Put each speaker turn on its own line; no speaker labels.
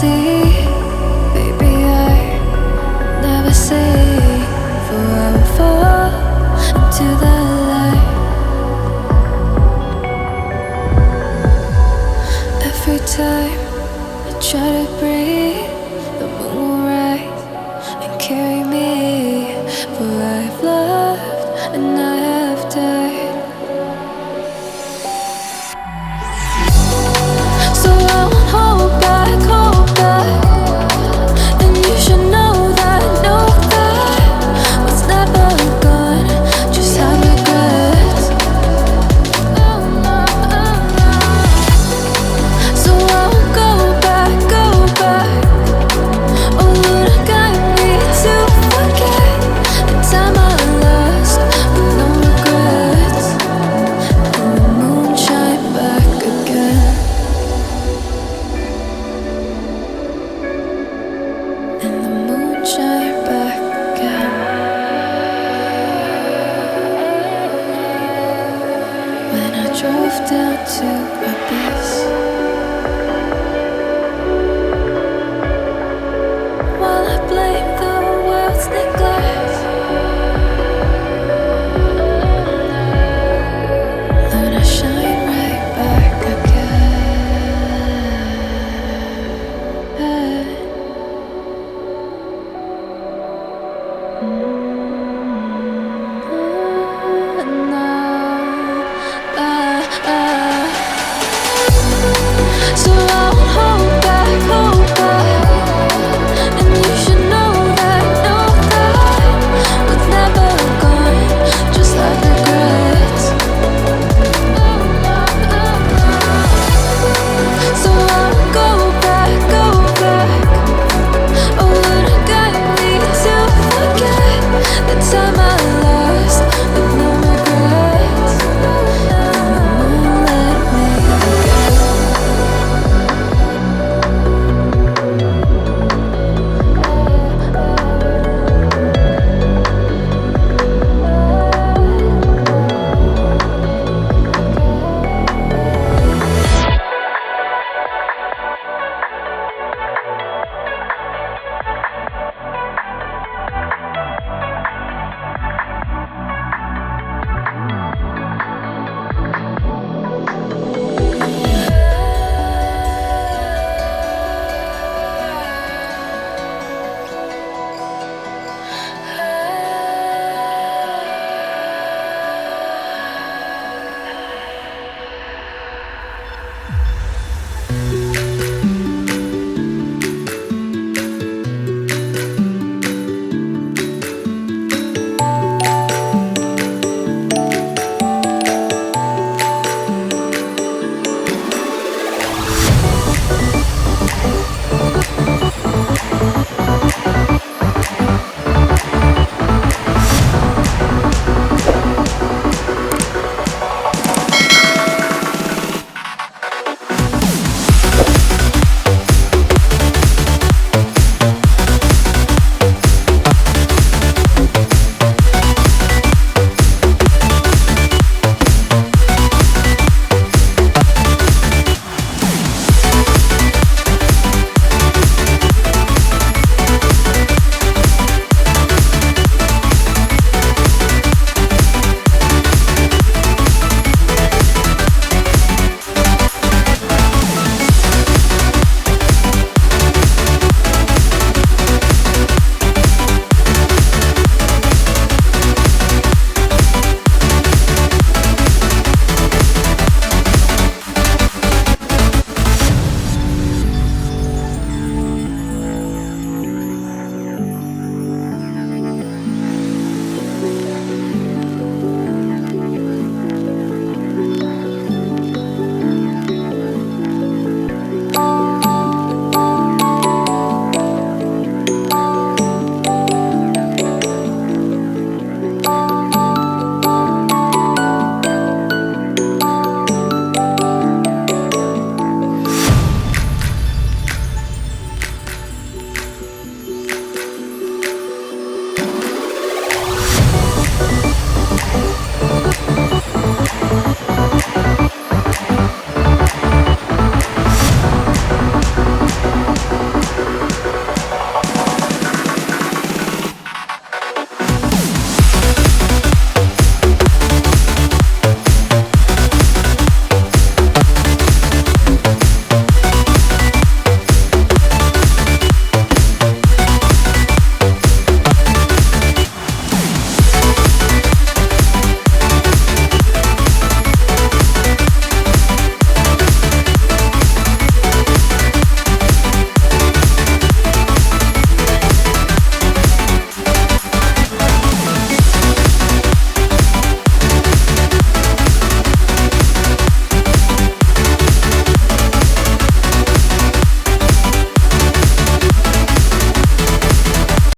see, baby, I never say, for I will fall into the light. Every time I try to breathe, the moon will rise and carry me, for I've loved and I have died. So I won't hold back, and you should know that what's never gone just have regrets. So I won't go back, oh Lord, guide me to forget the time I lost with no regrets, and the moon shine back again. And the moon shine back again. When I drove down to abyss.